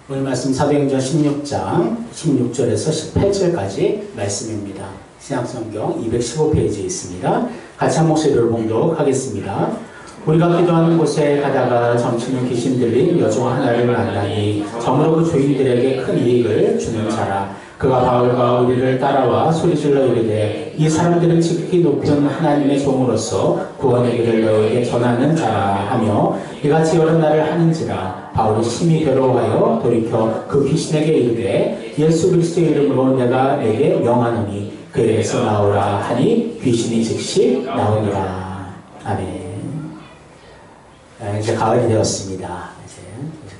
오늘 말씀 사도행전 16장 16절에서 18절까지 말씀입니다. 신약성경 215페이지에 있습니다. 같이 한 목소리로 봉독하겠습니다. 우리가 기도하는 곳에 가다가 점치는 귀신들이 여종 하나를 만나니 정으로 그 주인들에게 큰 이익을 주는 자라. 그가 바울과 우리를 따라와 소리질러 이르되 이 사람들은 지극히 높은 하나님의 종으로서 구원의 길을 너에게 전하는 자라 하며 이같이 여러 날을 하는지라. 바울이 심히 괴로워하여 돌이켜 그 귀신에게 이르되 예수 그리스도의 이름으로 내가 내게 명하노니 그에게서 나오라 하니 귀신이 즉시 나오니라. 아멘. 이제 가을이 되었습니다. 이제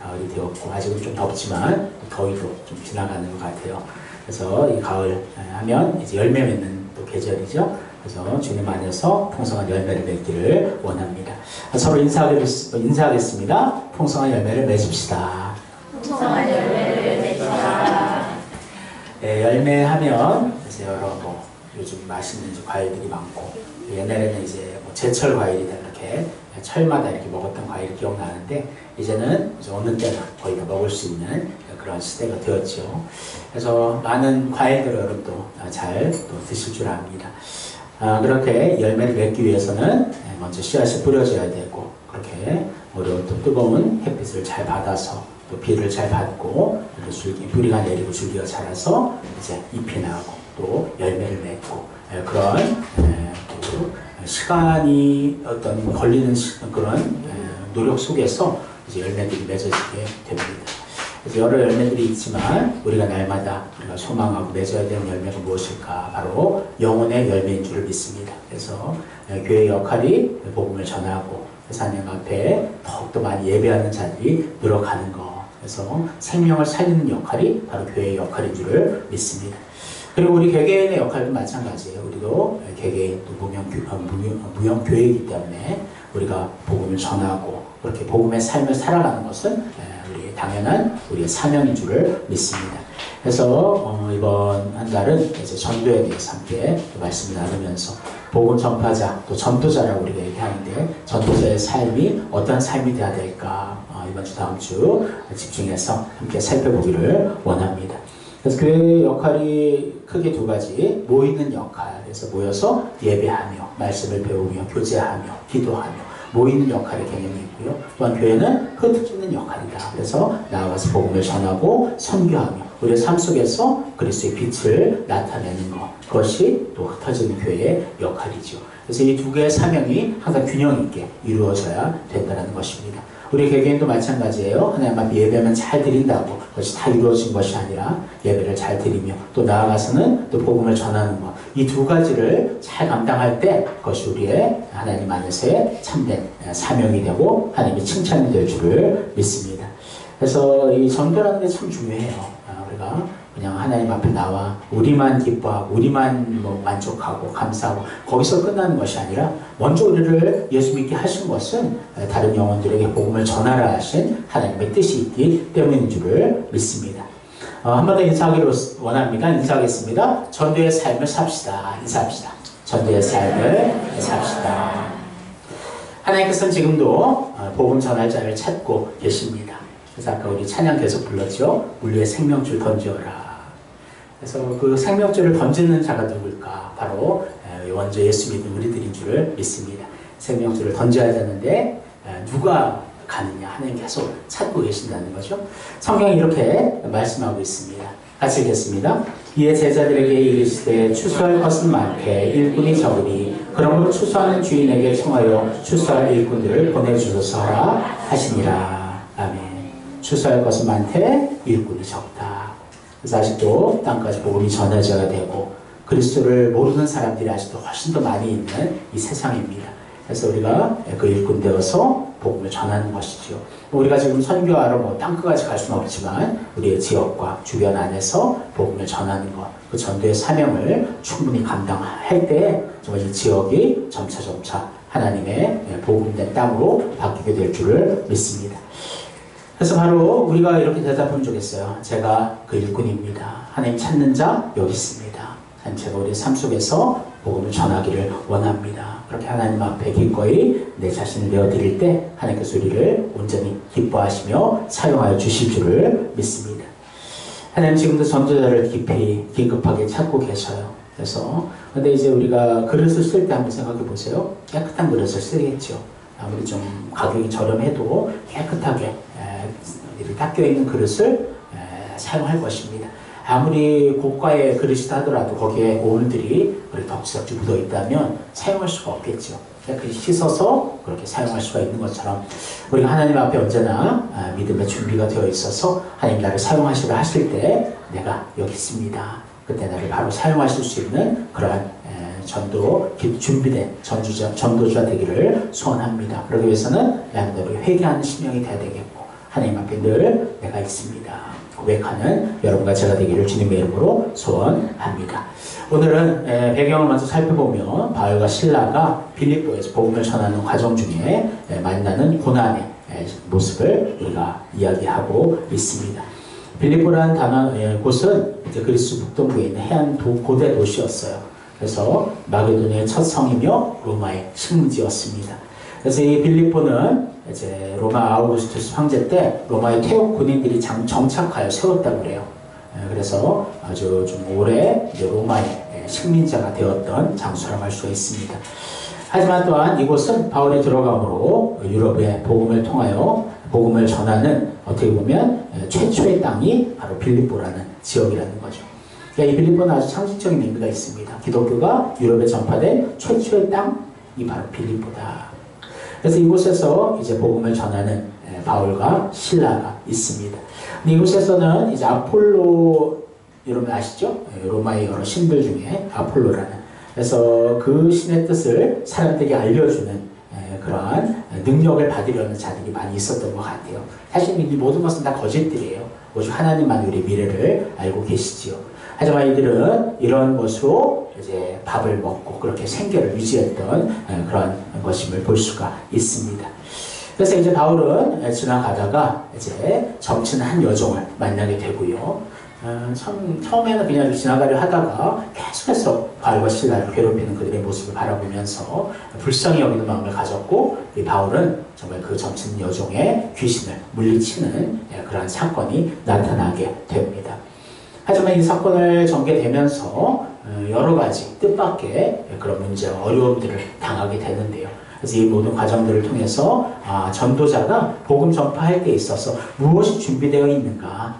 가을이 되었고 아직은 좀 덥지만 더위도 좀 지나가는 것 같아요. 그래서 이 가을 하면 이제 열매 맺는 또 계절이죠. 그래서 주님 안에서 풍성한 열매를 맺기를 원합니다. 서로 인사하겠습니다. 풍성한 열매를 맺읍시다. 풍성한 열매를 맺읍시다. 네, 열매하면 이제 여러 요즘 맛있는 과일들이 많고 옛날에는 이제 제철 과일이다 이렇게 철마다 이렇게 먹었던 과일이 기억나는데 이제는 어느 때나 거의 다 먹을 수 있는 그런 시대가 되었죠. 그래서 많은 과일들을 여러분도 잘 또 드실 줄 압니다. 그렇게 열매를 맺기 위해서는 먼저 씨앗이 뿌려져야 되고 그렇게 어려운 또 뜨거운 햇빛을 잘 받아서 또 비를 잘 받고 또 뿌리가 내리고 줄기가 자라서 이제 잎이 나고 또 열매를 맺고 그런 또 시간이 어떤 걸리는 그런 노력 속에서 이제 열매들이 맺어지게 됩니다. 그래서 여러 열매들이 있지만 우리가 날마다 우리가 소망하고 맺어야 되는 열매가 무엇일까? 바로 영혼의 열매인 줄을 믿습니다. 그래서 교회의 역할이 복음을 전하고 하나님 앞에 더욱더 많이 예배하는 자들이 늘어가는 것. 그래서 생명을 살리는 역할이 바로 교회의 역할인 줄을 믿습니다. 그리고 우리 개개인의 역할도 마찬가지예요. 우리도 개개인 또 무형교회이기 때문에 우리가 복음을 전하고 그렇게 복음의 삶을 살아가는 것은 우리의 당연한 우리의 사명인 줄을 믿습니다. 그래서 이번 한 달은 이제 전도에 대해서 함께 말씀을 나누면서 복음 전파자 또 전도자라고 우리가 얘기하는데 전도자의 삶이 어떤 삶이 돼야 될까 이번 주 다음 주 집중해서 함께 살펴보기를 원합니다. 그래서 교회의 역할이 크게 두 가지, 모이는 역할에서 모여서 예배하며 말씀을 배우며 교제하며 기도하며 모이는 역할의 개념이 있고요. 또한 교회는 흩어지는 역할이다. 그래서 나아가서 복음을 전하고 선교하며 우리의 삶 속에서 그리스도의 빛을 나타내는 것, 그것이 또 흩어지는 교회의 역할이죠. 그래서 이 두 개의 사명이 항상 균형 있게 이루어져야 된다는 것입니다. 우리 개개인도 마찬가지예요. 하나님 앞에 예배하면 잘 드린다고 그것이 다 이루어진 것이 아니라 예배를 잘 드리며 또 나아가서는 또 복음을 전하는 것. 이 두 가지를 잘 감당할 때 그것이 우리의 하나님 안에서의 참된 사명이 되고 하나님의 칭찬이 될 줄을 믿습니다. 그래서 이 전도라는 게 참 중요해요. 우리가 그냥 하나님 앞에 나와 우리만 기뻐하고 우리만 만족하고 감사하고 거기서 끝나는 것이 아니라 먼저 우리를 예수 믿게 하신 것은 다른 영혼들에게 복음을 전하라 하신 하나님의 뜻이 있기 때문인 줄을 믿습니다. 한 번 더 인사하기를 원합니다. 인사하겠습니다. 전도의 삶을 삽시다. 인사합시다. 전도의 삶을 삽시다. 하나님께서는 지금도 복음 전할 자를 찾고 계십니다. 그래서 아까 우리 찬양 계속 불렀죠. 물류의 생명줄 던져라. 그래서 그 생명줄을 던지는 자가 누굴까? 바로 먼저 예수 믿는 우리들인 줄을 믿습니다. 생명줄을 던져야 되는데 누가 가느냐? 하나님 계속 찾고 계신다는 거죠. 성경이 이렇게 말씀하고 있습니다. 같이 읽겠습니다. 이에 제자들에게 이르시되 추수할 것은 많되 일꾼이 적으니 그러므로 추수하는 주인에게 청하여 추수할 일꾼들을 보내주소서 하라 하시니라. 아멘. 추수할 것은 많되 일꾼이 적다. 그래서 아직도 땅까지 복음이 전해져야 되고 그리스도를 모르는 사람들이 아직도 훨씬 더 많이 있는 이 세상입니다. 그래서 우리가 그 일꾼 되어서 복음을 전하는 것이죠. 우리가 지금 선교하러 땅끝까지 갈 수는 없지만 우리의 지역과 주변 안에서 복음을 전하는 것, 그 전도의 사명을 충분히 감당할 때 정말 이 지역이 점차 하나님의 복음된 땅으로 바뀌게 될 줄을 믿습니다. 그래서 바로 우리가 이렇게 대답하면 좋겠어요. 제가 그 일꾼입니다. 하나님 찾는 자 여기 있습니다. 하나님 제가 우리 삶 속에서 복음을 전하기를 원합니다. 그렇게 하나님 앞에 기꺼이 내 자신을 내어드릴 때 하나님께서 우리를 온전히 기뻐하시며 사용하여 주실 줄을 믿습니다. 하나님 지금도 전도자를 깊이 긴급하게 찾고 계셔요. 그래서 근데 이제 우리가 그릇을 쓸 때 한번 생각해 보세요. 깨끗한 그릇을 쓰겠죠. 아무리 좀 가격이 저렴해도 깨끗하게 이렇게 닦여 있는 그릇을 사용할 것입니다. 아무리 고가의 그릇이다 하더라도 거기에 오물들이 덕지덕지 묻어 있다면 사용할 수가 없겠죠. 깨끗이 씻어서 그렇게 사용할 수가 있는 것처럼 우리가 하나님 앞에 언제나 믿음의 준비가 되어 있어서 하나님 나를 사용하시라 하실 때 내가 여기 있습니다. 그때 나를 바로 사용하실 수 있는 그러한 전도로 준비된 전도자 되기를 소원합니다. 그러기 위해서는 나는 너를 회개하는 심령이 되어야 되겠고 하나님 앞에 늘 내가 있습니다. 고백하는 여러분과 제가 되기를 주님의 이름으로 소원합니다. 오늘은 배경을 먼저 살펴보면 바울과 실라가 빌립보에서 복음을 전하는 과정 중에 만나는 고난의 모습을 우리가 이야기하고 있습니다. 빌립보라는 곳은 이제 그리스 북동부에 있는 해안 고대 도시였어요. 그래서 마게도니아의 첫 성이며 로마의 식민지였습니다. 그래서 이 빌립보는 이제 로마 아우구스투스 황제 때 로마의 태국 군인들이 정착하여 세웠다고 그래요. 그래서 아주 좀 오래 이제 로마의 식민자가 되었던 장소라고 할 수가 있습니다. 하지만 또한 이곳은 바울이 들어감으로 유럽의 복음을 통하여 복음을 전하는 어떻게 보면 최초의 땅이 바로 빌립보라는 지역이라는 거죠. 그러니까 이 빌립보는 아주 상징적인 의미가 있습니다. 기독교가 유럽에 전파된 최초의 땅이 바로 빌립보다. 그래서 이곳에서 이제 복음을 전하는 바울과 실라가 있습니다. 근데 이곳에서는 이제 아폴로, 여러분 아시죠? 로마의 여러 신들 중에 아폴로라는. 그래서 그 신의 뜻을 사람들에게 알려주는 그러한 능력을 받으려는 자들이 많이 있었던 것 같아요. 사실 이 모든 것은 다 거짓들이에요. 오직 하나님만 우리 미래를 알고 계시지요. 하지만 이들은 이런 것으로 이제 밥을 먹고 그렇게 생계를 유지했던 그런 것임을 볼 수가 있습니다. 그래서 이제 바울은 지나가다가 이제 점치는 한 여종을 만나게 되고요. 처음에는 그냥 지나가려 하다가 계속해서 바울과 실라를 괴롭히는 그들의 모습을 바라보면서 불쌍히 여기는 마음을 가졌고, 이 바울은 정말 그 점치는 여종의 귀신을 물리치는 그러한 사건이 나타나게 됩니다. 하지만 이 사건을 전개되면서 여러 가지 뜻밖의 그런 문제와 어려움들을 당하게 되는데요. 그래서 이 모든 과정들을 통해서 전도자가 복음 전파할 때 있어서 무엇이 준비되어 있는가,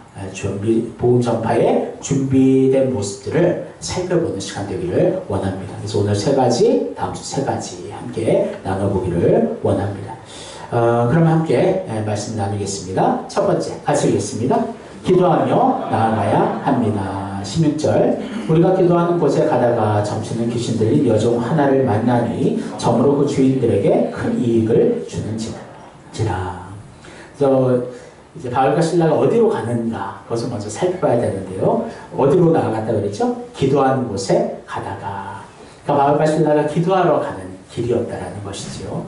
복음 전파에 준비된 모습들을 살펴보는 시간 되기를 원합니다. 그래서 오늘 세 가지, 다음 주 세 가지 함께 나눠보기를 원합니다. 그럼 함께 말씀 나누겠습니다. 첫 번째, 같이 읽겠습니다. 기도하며 나아가야 합니다. 16절, 우리가 기도하는 곳에 가다가 점치는 귀신들이 여종 하나를 만나니 점으로 그 주인들에게 큰 이익을 주는지라. 그래서 이제 바울과 실라가 어디로 가는가, 그것을 먼저 살펴봐야 되는데요. 어디로 나아갔다 그랬죠? 기도하는 곳에 가다가. 그러니까 바울과 실라가 기도하러 가는 길이었다라는 것이죠.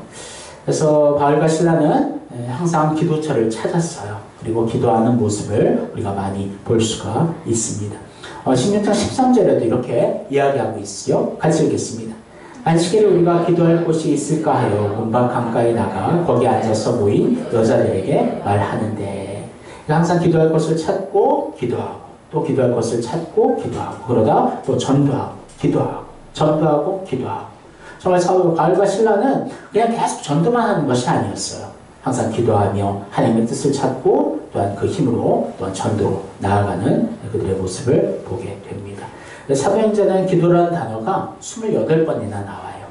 그래서 바울과 실라는 항상 기도처를 찾았어요. 그리고 기도하는 모습을 우리가 많이 볼 수가 있습니다. 16장 13절에도 이렇게 이야기하고 있어요. 같이 읽겠습니다. 안식일에 우리가 기도할 곳이 있을까 하여 문방 강가에 나가 거기 앉아서 모인 여자들에게 말하는데, 항상 기도할 곳을 찾고 기도하고 또 기도할 곳을 찾고 기도하고, 그러다 또 전도하고 기도하고 전도하고 기도하고. 정말 바울과 실라는 그냥 계속 전도만 하는 것이 아니었어요. 항상 기도하며 하나님의 뜻을 찾고 또한 그 힘으로 또한 전도로 나아가는 그들의 모습을 보게 됩니다. 사도행전은 기도라는 단어가 28번이나 나와요.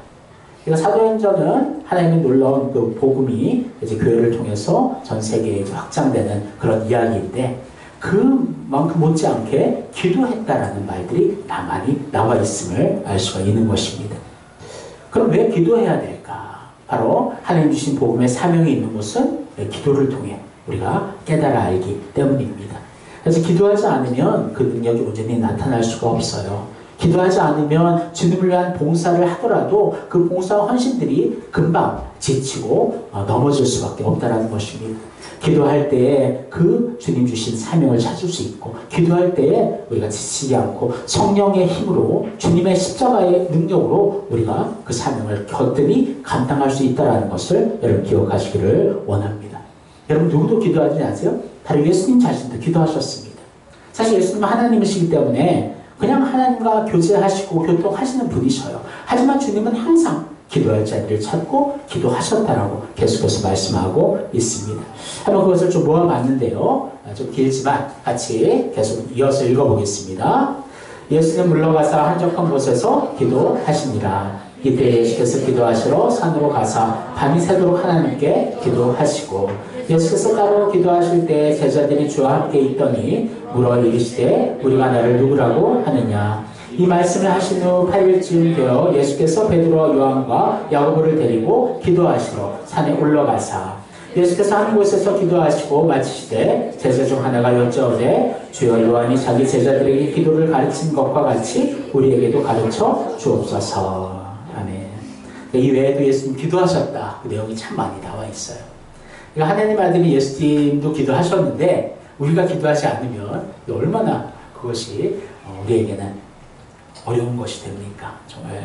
그러니까 사도행전은 하나님의 놀라운 그 복음이 이제 교회를 통해서 전 세계에 확장되는 그런 이야기인데, 그만큼 못지않게 기도했다라는 말들이 많이 나와 있음을 알 수가 있는 것입니다. 그럼 왜 기도해야 될까? 바로 하나님 주신 복음의 사명이 있는 곳은 기도를 통해 우리가 깨달아 알기 때문입니다. 그래서 기도하지 않으면 그 능력이 온전히 나타날 수가 없어요. 기도하지 않으면 주님을 위한 봉사를 하더라도 그 봉사와 헌신들이 금방 지치고 넘어질 수밖에 없다는 것입니다. 기도할 때에 그 주님 주신 사명을 찾을 수 있고, 기도할 때에 우리가 지치지 않고 성령의 힘으로 주님의 십자가의 능력으로 우리가 그 사명을 곁들이 감당할 수 있다는 것을 여러분 기억하시기를 원합니다. 여러분 누구도 기도하지 않으세요? 바로 예수님 자신도 기도하셨습니다. 사실 예수님은 하나님이시기 때문에 그냥 하나님과 교제하시고 교통하시는 분이셔요. 하지만 주님은 항상 기도할 자리를 찾고 기도하셨다라고 계속해서 말씀하고 있습니다. 한번 그것을 좀 모아봤는데요. 좀 길지만 같이 계속 이어서 읽어보겠습니다. 예수는 물러가사 한적한 곳에서 기도하시니라. 이때 예수께서 기도하시러 산으로 가사 밤이 새도록 하나님께 기도하시고, 예수께서 따로 기도하실 때 제자들이 주와 함께 있더니 물어 이르시되 우리가 너를 누구라고 하느냐. 이 말씀을 하신 후 8일쯤 되어 예수께서 베드로와 요한과 야고보를 데리고 기도하시러 산에 올라가사 예수께서 한 곳에서 기도하시고 마치시되 제자 중 하나가 여짜오되 주여 요한이 자기 제자들에게 기도를 가르친 것과 같이 우리에게도 가르쳐 주옵소서. 아멘. 이 외에도 예수님 기도하셨다. 그 내용이 참 많이 나와 있어요. 그러니까 하나님 아들이 예수님도 기도하셨는데 우리가 기도하지 않으면 얼마나 그것이 우리에게는 어려운 것이 됩니까? 정말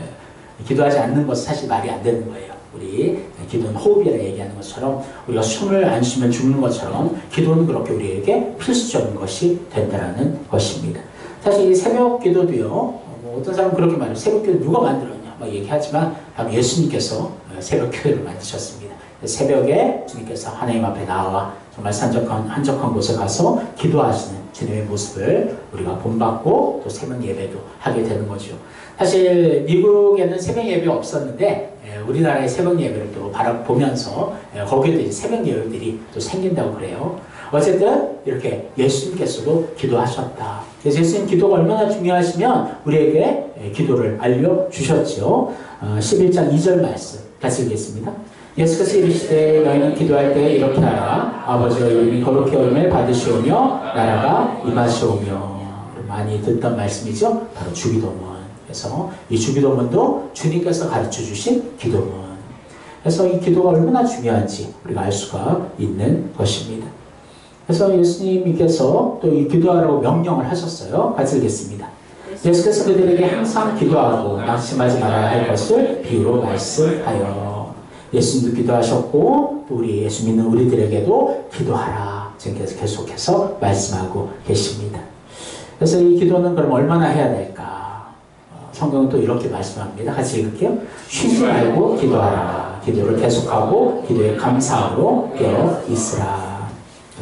기도하지 않는 것은 사실 말이 안 되는 거예요. 우리 기도는 호흡이라 얘기하는 것처럼 우리가 숨을 안 쉬면 죽는 것처럼 기도는 그렇게 우리에게 필수적인 것이 된다는 것입니다. 사실 이 새벽 기도도요. 어떤 사람은 그렇게 말해요. 새벽 기도 누가 만들었냐 막 얘기하지만 바로 예수님께서 새벽 기도를 만드셨습니다. 새벽에 주님께서 하나님 앞에 나와 정말 한적한 곳에 가서 기도하시는 주님의 모습을 우리가 본받고 또 새벽 예배도 하게 되는 거죠. 사실 미국에는 새벽 예배가 없었는데 우리나라의 새벽 예배를 또 바라보면서 거기에도 이제 새벽 예배들이 또 생긴다고 그래요. 어쨌든 이렇게 예수님께서도 기도하셨다. 그래서 예수님 기도가 얼마나 중요하시면 우리에게 기도를 알려주셨죠. 11장 2절 말씀 같이 읽겠습니다. 예수께서 이르시되 너희는 기도할 때 이렇게 하라. 아버지여 이름이 거룩히 여김을 받으시오며 나라가 임하시오며. 많이 듣던 말씀이죠. 바로 주기도문. 그래서 이 주기도문도 주님께서 가르쳐 주신 기도문. 그래서 이 기도가 얼마나 중요한지 우리가 알 수가 있는 것입니다. 그래서 예수님께서 또 이 기도하라고 명령을 하셨어요. 같이 읽겠습니다. 예수께서 그들에게 항상 기도하고 낙심하지 말아야 할 것을 비유로 말씀하여. 예수님도 기도하셨고 또 우리 예수 믿는 우리들에게도 기도하라. 지금께서 계속해서 말씀하고 계십니다. 그래서 이 기도는 그럼 얼마나 해야 될까? 성경은 또 이렇게 말씀합니다. 같이 읽을게요. 쉬지 말고 기도하라. 기도를 계속하고 기도에 감사함으로 깨어 있으라.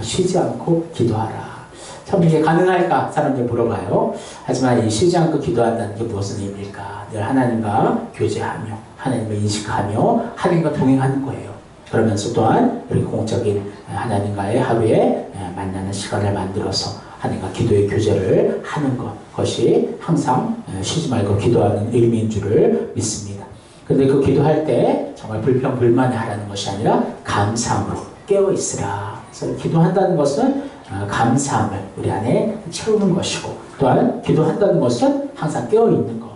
쉬지 않고 기도하라. 참 이게 가능할까? 사람들이 물어봐요. 하지만 이 쉬지 않고 기도한다는 게 무슨 의미일까? 늘 하나님과 교제하며 하나님을 인식하며 하나님과 동행하는 거예요. 그러면서 또한 우리 공적인 하나님과의 하루에 만나는 시간을 만들어서 하나님과 기도의 교제를 하는 것이 항상 쉬지 말고 기도하는 의미인 줄을 믿습니다. 그런데 그 기도할 때 정말 불평불만을 하라는 것이 아니라 감사함으로 깨어있으라. 그래서 기도한다는 것은 감사함을 우리 안에 채우는 것이고 또한 기도한다는 것은 항상 깨어있는 것.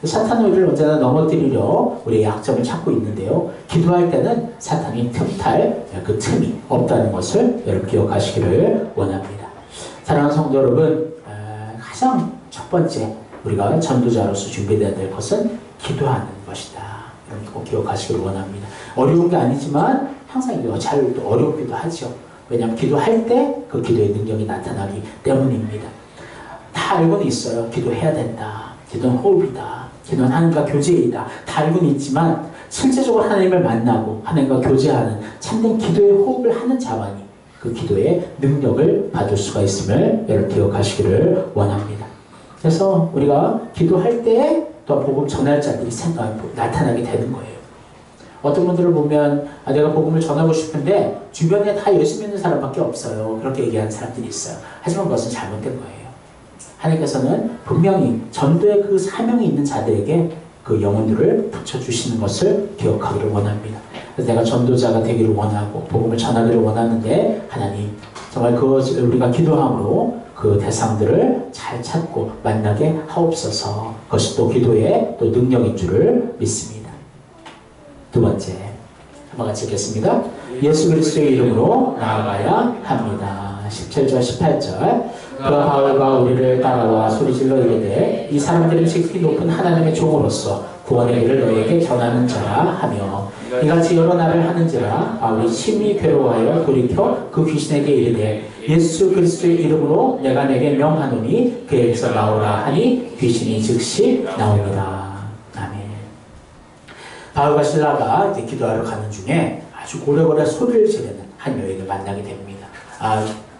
사탄은 우리를 언제나 넘어뜨리려 우리의 약점을 찾고 있는데요. 기도할 때는 사탄이 틈탈 그 틈이 없다는 것을 여러분 기억하시기를 원합니다. 사랑하는 성도 여러분, 가장 첫 번째 우리가 전도자로서 준비되어야 될 것은 기도하는 것이다. 여러분 꼭 기억하시기를 원합니다. 어려운 게 아니지만 항상 이거 잘 어렵기도 하죠. 왜냐하면 기도할 때 그 기도의 능력이 나타나기 때문입니다. 다 알고는 있어요. 기도해야 된다. 기도는 호흡이다. 기도는 하나님과 교제이다. 다 알고는 있지만 실제적으로 하나님을 만나고 하나님과 교제하는 참된 기도의 호흡을 하는 자만이 그 기도의 능력을 받을 수가 있음을 여러분 기억하시기를 원합니다. 그래서 우리가 기도할 때 또 복음 전할 자들이 나타나게 되는 거예요. 어떤 분들을 보면 내가 복음을 전하고 싶은데 주변에 다 예수 믿는 사람밖에 없어요. 그렇게 얘기하는 사람들이 있어요. 하지만 그것은 잘못된 거예요. 하나님께서는 분명히 전도의 그 사명이 있는 자들에게 그 영혼들을 붙여주시는 것을 기억하기를 원합니다. 그래서 내가 전도자가 되기를 원하고 복음을 전하기를 원하는데 하나님 정말 그것을 우리가 기도함으로 그 대상들을 잘 찾고 만나게 하옵소서. 그것이 또 기도의 또 능력인 줄을 믿습니다. 두 번째, 한번 같이 읽겠습니다. 예수 그리스도의 이름으로 나아가야 합니다. 17절 18절. 그가 바울과 우리를 따라와 소리질러 이르되 이 사람들은 지극히 높은 하나님의 종으로서 구원의 길을 너에게 전하는 자라 하며 이같이 여러 날을 하는지라 바울이 심히 괴로워하여 돌이켜 그 귀신에게 이르되 예수 그리스도의 이름으로 내가 내게 명하노니 그에게서 나오라 하니 귀신이 즉시 나옵니다. 아멘. 바울과 실라가 이제 기도하러 가는 중에 아주 고래고래 소리를 지르는 한 여인을 만나게 됩니다.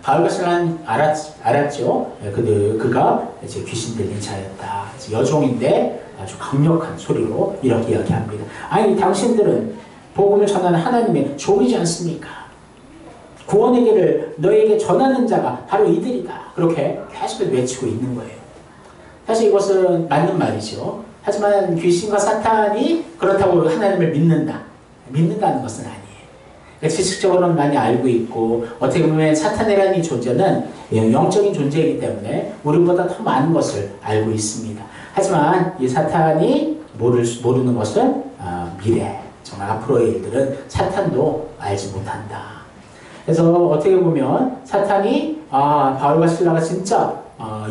바울과 실라는 알았죠. 그가 이제 귀신 들린 자였다. 여종인데 아주 강력한 소리로 이렇게 이야기합니다. 아니, 당신들은 복음을 전하는 하나님의 종이지 않습니까? 구원의 길을 너에게 전하는 자가 바로 이들이다. 그렇게 계속 외치고 있는 거예요. 사실 이것은 맞는 말이죠. 하지만 귀신과 사탄이 그렇다고 하나님을 믿는다는 것은 아니에요. 지식적으로는 많이 알고 있고 어떻게 보면 사탄이라는 이 존재는 영적인 존재이기 때문에 우리보다 더 많은 것을 알고 있습니다. 하지만 이 사탄이 모르는 것은 미래, 정말 앞으로의 일들은 사탄도 알지 못한다. 그래서 어떻게 보면 사탄이 바울과 실라가 진짜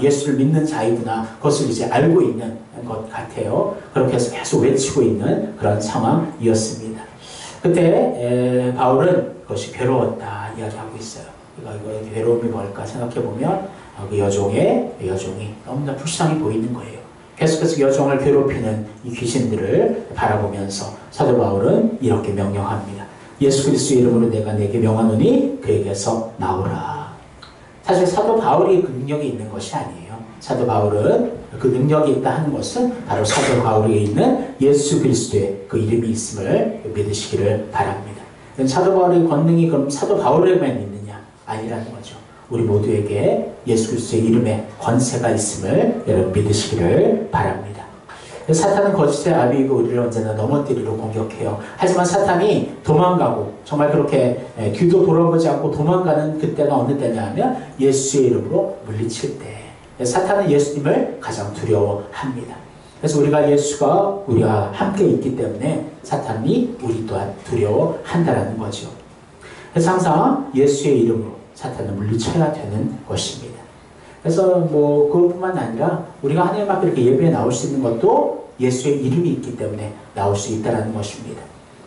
예수를 믿는 자이구나, 그것을 이제 알고 있는 것 같아요. 그렇게 해서 계속 외치고 있는 그런 상황이었습니다. 그때 바울은 그것이 괴로웠다 이야기하고 있어요. 그러니까 이거 괴로움이 뭘까 생각해보면 그 여종이 너무나 불쌍히 보이는 거예요. 계속해서 여종을 괴롭히는 이 귀신들을 바라보면서 사도 바울은 이렇게 명령합니다. 예수 그리스도의 이름으로 내가 내게 명하노니 그에게서 나오라. 사실 사도 바울이 그 능력이 있는 것이 아니에요. 사도 바울은 그 능력이 있다 하는 것은 바로 사도 바울에 있는 예수 그리스도의 그 이름이 있음을 믿으시기를 바랍니다. 사도 바울의 권능이 그럼 사도 바울에게만 있느냐? 아니라는 거죠. 우리 모두에게 예수 그리스도의 이름에 권세가 있음을 여러분 믿으시기를 바랍니다. 사탄은 거짓의 아비이고 우리를 언제나 넘어뜨리러 공격해요. 하지만 사탄이 도망가고 정말 그렇게 뒤도 돌아보지 않고 도망가는 그때가 어느 때냐 하면 예수의 이름으로 물리칠 때. 사탄은 예수님을 가장 두려워합니다. 그래서 우리가 함께 있기 때문에 사탄이 우리 또한 두려워한다는 거죠. 그래서 항상 예수의 이름으로 사탄을 물리쳐야 되는 것입니다. 그래서 그것뿐만 아니라 우리가 하나님 앞에 이렇게 예배에 나올 수 있는 것도 예수의 이름이 있기 때문에 나올 수 있다는 것입니다.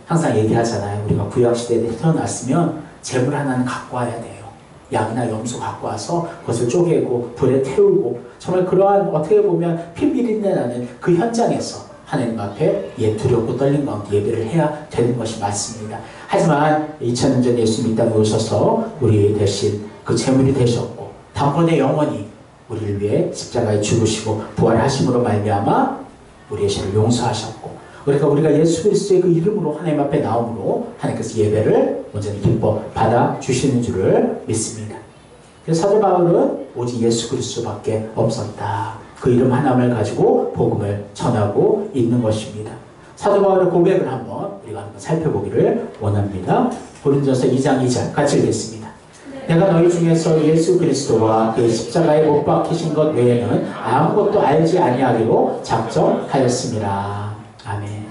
항상 얘기하잖아요. 우리가 구약시대에 태어났으면 재물 하나는 갖고 와야 돼요. 양이나 염소 갖고 와서 그것을 쪼개고 불에 태우고 정말 그러한 어떻게 보면 피 비린내 나는 그 현장에서 하나님 앞에 두렵고 떨린 가운데 예배를 해야 되는 것이 맞습니다. 하지만 2000년 전 예수님 이 땅에 오셔서 우리 대신 그 제물이 되셨고 단번에 영원히 우리를 위해 십자가에 죽으시고 부활하심으로 말미암아 우리의 죄를 용서하셨고 그러니까 우리가 예수 그리스도의 그 이름으로 하나님 앞에 나옴으로 하나님께서 예배를 온전히 기뻐 받아주시는 줄을 믿습니다. 그래서 사도 바울은 오직 예수 그리스도밖에 없었다. 그 이름 하나를 가지고 복음을 전하고 있는 것입니다. 사도 바울의 고백을 우리가 한번 살펴보기를 원합니다. 고린도전서 2장 2절 같이 읽겠습니다. 내가 너희 중에서 예수 그리스도와 그 십자가에 못 박히신 것 외에는 아무것도 알지 아니하기로 작정하였습니다. 아멘.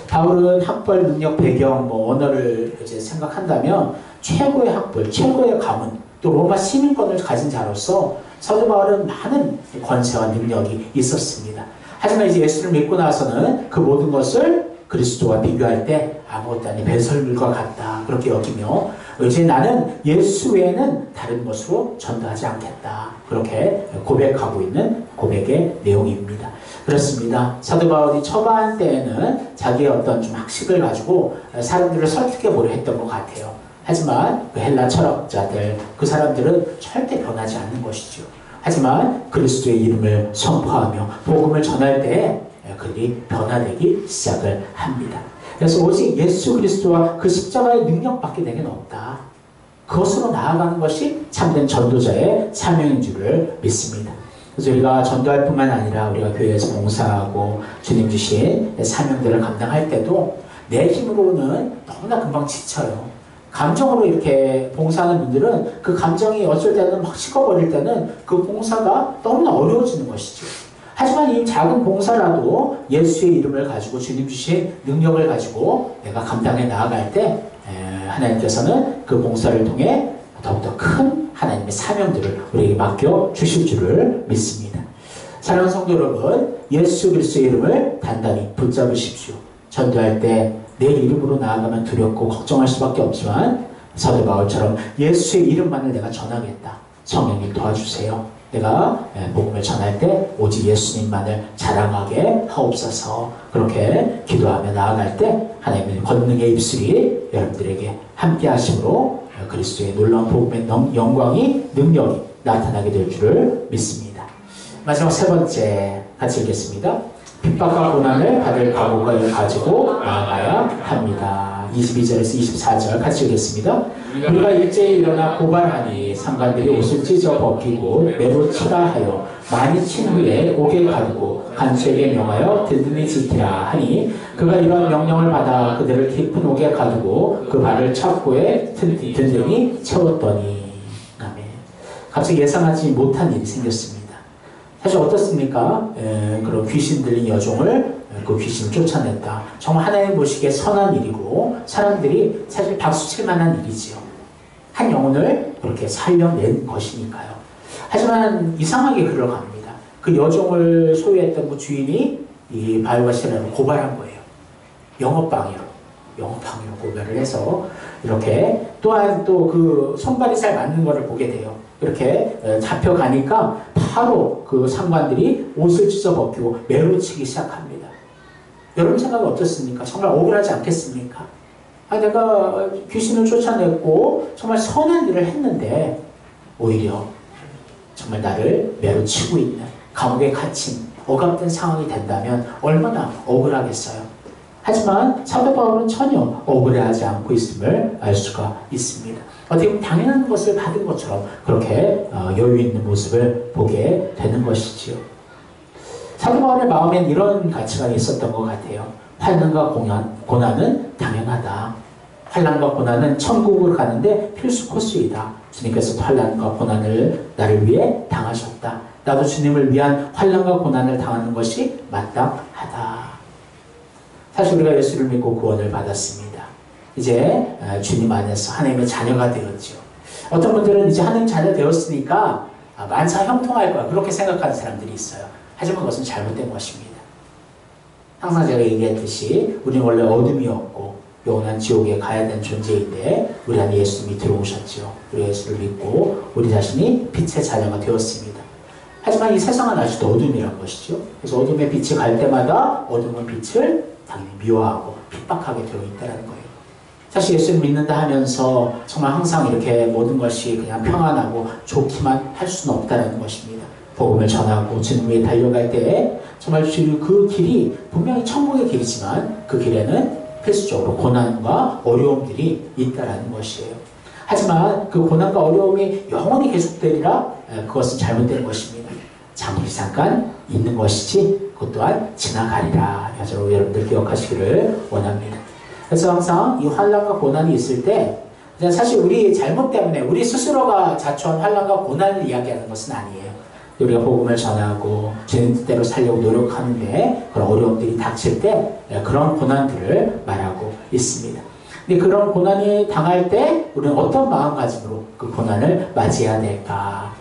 바울은 학벌, 능력, 배경, 언어를 이제 생각한다면 최고의 학벌, 최고의 가문, 또 로마 시민권을 가진 자로서 사도 바울은 많은 권세와 능력이 있었습니다. 하지만 이제 예수를 믿고 나서는 그 모든 것을 그리스도와 비교할 때 아무것도 아닌 배설물과 같다. 그렇게 여기며 이제 나는 예수 외에는 다른 것으로 전도하지 않겠다. 그렇게 고백하고 있는 고백의 내용입니다. 그렇습니다. 사도 바울이 초반 때에는 자기의 어떤 좀 학식을 가지고 사람들을 설득해 보려 했던 것 같아요. 하지만 그 헬라 철학자들, 그 사람들은 절대 변하지 않는 것이죠. 하지만 그리스도의 이름을 선포하며 복음을 전할 때에 그들이 변화되기 시작을 합니다. 그래서 오직 예수 그리스도와 그 십자가의 능력밖에 내게는 없다. 그것으로 나아가는 것이 참된 전도자의 사명인 줄을 믿습니다. 그래서 우리가 전도할 뿐만 아니라 우리가 교회에서 봉사하고 주님 주신 사명들을 감당할 때도 내 힘으로는 너무나 금방 지쳐요. 감정으로 이렇게 봉사하는 분들은 그 감정이 어쩔 때는 막 식어버릴 때는 그 봉사가 너무나 어려워지는 것이죠. 하지만 이 작은 봉사라도 예수의 이름을 가지고 주님 주신 능력을 가지고 내가 감당해 나아갈 때 하나님께서는 그 봉사를 통해 더욱더 큰 하나님의 사명들을 우리에게 맡겨 주실 줄을 믿습니다. 사랑하는 성도 여러분, 예수 그리스도의 이름을 단단히 붙잡으십시오. 전도할 때 내 이름으로 나아가면 두렵고 걱정할 수밖에 없지만 사도 바울처럼 예수의 이름만을 내가 전하겠다. 성령님 도와주세요. 내가 복음을 전할 때 오직 예수님만을 자랑하게 하옵소서. 그렇게 기도하며 나아갈 때 하나님의 권능의 입술이 여러분들에게 함께 하심으로 그리스도의 놀라운 복음의 영광이 능력이 나타나게 될 줄을 믿습니다. 마지막 세 번째 같이 읽겠습니다. 핍박과 고난을 받을 각오를 가지고 나아가야 합니다. 22절에서 24절 같이 읽겠습니다. 우리가 일제히 일어나 고발하니 상관들이 옷을 찢어 벗기고 매로 치라 하여 많이 친 후에 옥에 가두고 간수에게 명하여 든든히 지키라 하니 그가 이런 명령을 받아 그들을 깊은 옥에 가두고 그 발을 착고에 든든히 채웠더니 아멘. 갑자기 예상하지 못한 일이 생겼습니다. 사실 어떻습니까? 그런 귀신 들린 여종을 그 귀신을 쫓아냈다. 정말 하나님 보시기에 선한 일이고 사람들이 사실 박수칠 만한 일이지요. 한 영혼을 그렇게 살려낸 것이니까요. 하지만 이상하게 글을 갑니다. 그 여종을 소유했던 그 주인이 이 바울과 시라를 고발한 거예요. 영업방해로 고발을 해서 이렇게 또한 또 그 손발이 잘 맞는 것을 보게 돼요. 이렇게 잡혀가니까 바로 그 상관들이 옷을 찢어 벗기고 매로 치기 시작합니다. 여러분 생각은 어떻습니까? 정말 억울하지 않겠습니까? 내가 귀신을 쫓아냈고 정말 선한 일을 했는데 오히려 정말 나를 매로 치고 있는 감옥에 갇힌 억압된 상황이 된다면 얼마나 억울하겠어요. 하지만 사도 바울은 전혀 억울해하지 않고 있음을 알 수가 있습니다. 어떻게 보면 당연한 것을 받은 것처럼 그렇게 여유 있는 모습을 보게 되는 것이지요. 사도 바울의 마음엔 이런 가치가 있었던 것 같아요. 환난과 고난은 당연하다. 환난과 고난은 천국으로 가는데 필수 코스이다. 주님께서 환난과 고난을 나를 위해 당하셨다. 나도 주님을 위한 환난과 고난을 당하는 것이 마땅하다. 사실 우리가 예수를 믿고 구원을 받았습니다. 이제 주님 안에서 하나님의 자녀가 되었죠. 어떤 분들은 이제 하나님 자녀 되었으니까 만사 형통할 거야 그렇게 생각하는 사람들이 있어요. 하지만 그것은 잘못된 것입니다. 항상 제가 얘기했듯이 우리는 원래 어둠이었고 영원한 지옥에 가야 되는 존재인데 우리 안에 예수님이 들어오셨죠. 우리 예수를 믿고 우리 자신이 빛의 자녀가 되었습니다. 하지만 이 세상은 아직도 어둠이란 것이죠. 그래서 어둠의 빛이 갈 때마다 어둠은 빛을 당연히 미워하고 핍박하게 되어 있다는 거예요. 사실 예수를 믿는다 하면서 정말 항상 이렇게 모든 것이 그냥 평안하고 좋기만 할 수는 없다는 것입니다. 복음을 전하고 주님 위에 달려갈 때 정말 그 길이 분명히 천국의 길이지만 그 길에는 필수적으로 고난과 어려움들이 있다는 것이에요. 하지만 그 고난과 어려움이 영원히 계속되리라 그것은 잘못된 것입니다. 잠깐 있는 것이지 그것 또한 지나가리라. 여러분들 기억하시기를 원합니다. 그래서 항상 이 환난과 고난이 있을 때 사실 우리 잘못 때문에 우리 스스로가 자초한 환난과 고난을 이야기하는 것은 아니에요. 우리가 복음을 전하고 주님 뜻대로 살려고 노력하는데 그런 어려움들이 닥칠 때 그런 고난들을 말하고 있습니다. 근데 그런 고난이 당할 때 우리는 어떤 마음가짐으로 그 고난을 맞이해야 될까?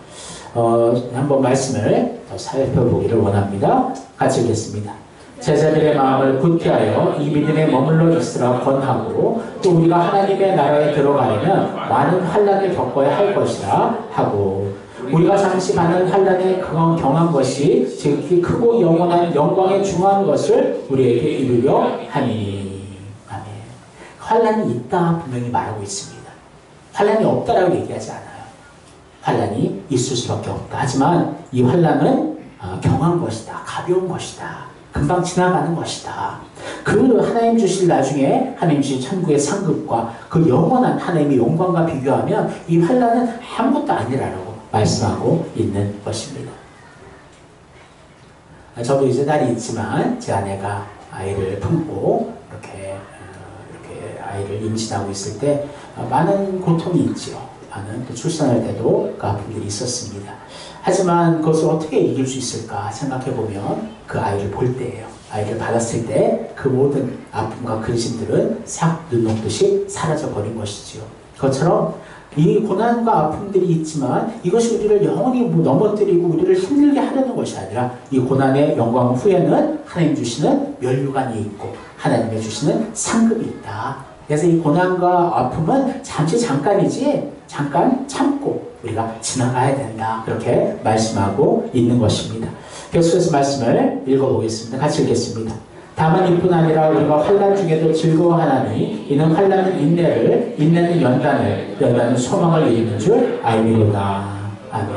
한번 말씀을 더 살펴보기를 원합니다. 같이 읽겠습니다. 제자들의 마음을 굳게 하여 이 믿음에 머물러 있으라 권하고 또 우리가 하나님의 나라에 들어가려면 많은 환난을 겪어야 할 것이라 하고 우리가 잠시 받는 환난에 경한 것이 지극히 크고 영원한 영광에 중요한 것을 우리에게 이루려 하니. 아멘. 환난이 있다 분명히 말하고 있습니다. 환난이 없다라고 얘기하지 않아요. 환난이 있을 수밖에 없다. 하지만 이 환난은 경한 것이다. 가벼운 것이다. 금방 지나가는 것이다. 그 하나님 주실 나중에 하나님 주신 천국의 상급과 그 영원한 하나님의 영광과 비교하면 이 환난은 아무것도 아니라고 말씀하고 있는 것입니다. 저도 이제 딸이 있지만 제 아내가 아이를 품고 이렇게 아이를 임신하고 있을 때 많은 고통이 있지요. 많은 또 출산할 때도 그 아픔들이 있었습니다. 하지만 그것을 어떻게 이길 수 있을까 생각해보면 그 아이를 볼 때예요. 아이를 받았을 때 그 모든 아픔과 근심들은 싹 눈 녹듯이 사라져버린 것이지요. 그것처럼 이 고난과 아픔들이 있지만 이것이 우리를 영원히 넘어뜨리고 우리를 힘들게 하려는 것이 아니라 이 고난의 영광 후에는 하나님 주시는 면류관이 있고 하나님의 주시는 상급이 있다. 그래서 이 고난과 아픔은 잠깐이지 잠깐 참고 우리가 지나가야 된다. 그렇게 말씀하고 있는 것입니다. 계속해서 말씀을 읽어보겠습니다. 같이 읽겠습니다. 다만 이뿐 아니라 우리가 환난 중에도 즐거워하나니 이는 환난은 인내를, 인내는 연단을, 연단은 소망을 이루는 줄 알미로다. 아멘.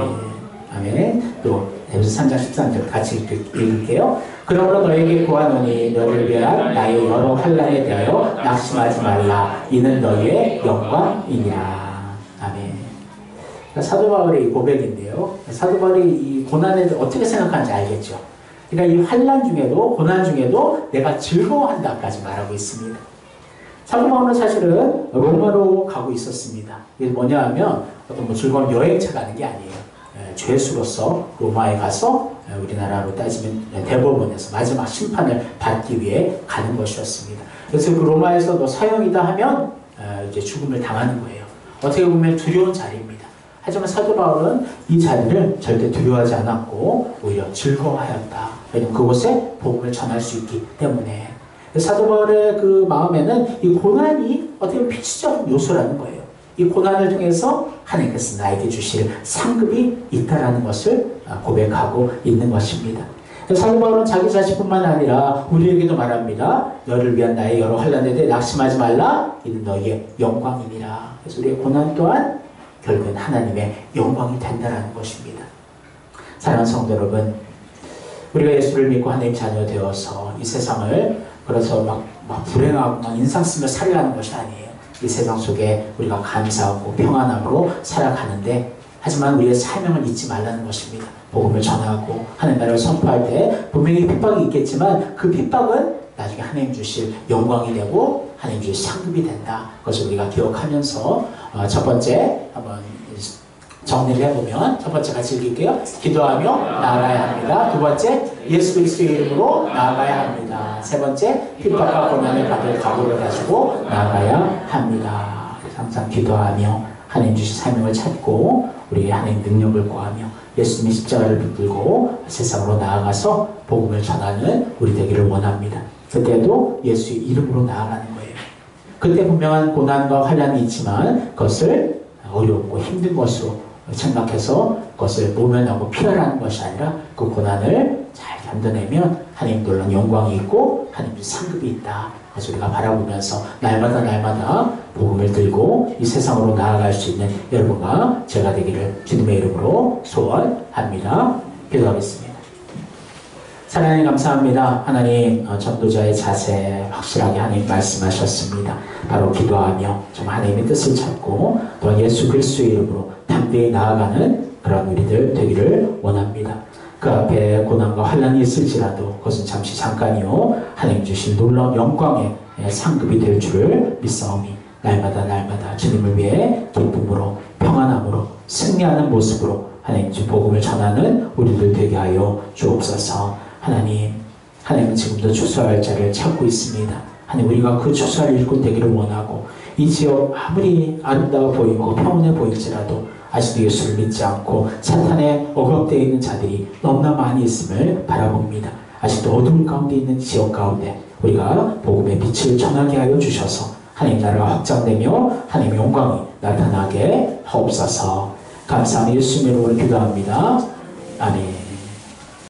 아멘. 또 에베소 3장 13절 같이 읽을게요. 그러므로 너에게 구하노니 너를 위한 나의 여러 환난에 대하여 낙심하지 말라. 이는 너희의 영광이니라. 아멘. 사도 바울의 고백인데요. 사도 바울이 이 고난에 어떻게 생각하는지 알겠죠. 그러니까 이 환난 중에도 고난 중에도 내가 즐거워한다까지 말하고 있습니다. 사도 바울은 사실은 로마로 가고 있었습니다. 이게 뭐냐 하면 어떤 즐거운 여행차 가는 게 아니에요. 죄수로서 로마에 가서 우리나라로 따지면 대법원에서 마지막 심판을 받기 위해 가는 것이었습니다. 그래서 그 로마에서 너 사형이다 하면 이제 죽음을 당하는 거예요. 어떻게 보면 두려운 자리입니다. 하지만 사도 바울은 이 자리를 절대 두려워하지 않았고 오히려 즐거워하였다. 왜냐하면 그곳에 복음을 전할 수 있기 때문에. 사도 바울의 그 마음에는 이 고난이 어떻게 보면 필수적 요소라는 거예요. 이 고난을 통해서 하나님께서 나에게 주실 상급이 있다라는 것을 고백하고 있는 것입니다. 사도 바울은 자기 자신뿐만 아니라 우리에게도 말합니다. 너를 위한 나의 여러 환난에 대해 낙심하지 말라. 이는 너희의 영광이니라. 그래서 우리의 고난 또한 결국은 하나님의 영광이 된다는 것입니다. 사랑하는 성도 여러분, 우리가 예수를 믿고 하나님 자녀 되어서 이 세상을 그래서 막 불행하고 막 인상 쓰며 살아가는 것이 아니에요. 이 세상 속에 우리가 감사하고 평안함으로 살아가는데 하지만 우리의 사명을 잊지 말라는 것입니다. 복음을 전하고 하나님 나라를 선포할 때 분명히 핍박이 있겠지만 그 핍박은 나중에 하나님 주실 영광이 되고 하나님 주실 상급이 된다. 그것을 우리가 기억하면서 첫 번째 한번 정리를 해보면 첫 번째 같이 읽을게요. 기도하며 나아가야 합니다. 두 번째 예수 그리스도의 이름으로 나아가야 합니다. 세 번째 핍박과 고난을 받을 각오를 가지고 나아가야 합니다. 항상 기도하며 하나님 주신 사명을 찾고 우리의 하나님 능력을 구하며 예수님의 십자가를 붙들고 세상으로 나아가서 복음을 전하는 우리 되기를 원합니다. 그때도 예수의 이름으로 나아가는 거예요. 그때 분명한 고난과 환난이 있지만 그것을 어렵고 힘든 것으로 생각해서 그것을 모면하고 피하라는 것이 아니라 그 고난을 잘 견뎌내면 하나님 놀라운 영광이 있고 하나님의 상급이 있다. 그래서 우리가 바라보면서 날마다 복음을 들고 이 세상으로 나아갈 수 있는 여러분과 제가 되기를 주님의 이름으로 소원합니다. 기도하겠습니다. 사랑하님 감사합니다. 하나님 전도자의 자세 확실하게 하나님 말씀하셨습니다. 바로 기도하며 좀 하나님의 뜻을 찾고 또 예수 그리스도의 이름으로 담대히 나아가는 그런 우리들 되기를 원합니다. 그 앞에 고난과 환난이 있을지라도 그것은 잠시 잠깐이요 하나님 주신 놀라운 영광의 상급이 될 줄을 믿사오니 날마다 주님을 위해 기쁨으로 평안함으로 승리하는 모습으로 하나님 주 복음을 전하는 우리들 되게 하여 주옵소서. 하나님은 지금도 추수할 자를 찾고 있습니다. 하나님 우리가 그 추수할 일꾼 되기를 원하고 이 지역 아무리 아름다워 보이고 평온해 보일지라도 아직도 예수를 믿지 않고 사탄에 억압되어 있는 자들이 너무나 많이 있음을 바라봅니다. 아직도 어둠 가운데 있는 지역 가운데 우리가 복음의 빛을 전하게 하여 주셔서 하나님 나라가 확장되며 하나님의 영광이 나타나게 하옵소서. 감사하며 예수님의 이름으로 기도합니다. 아멘.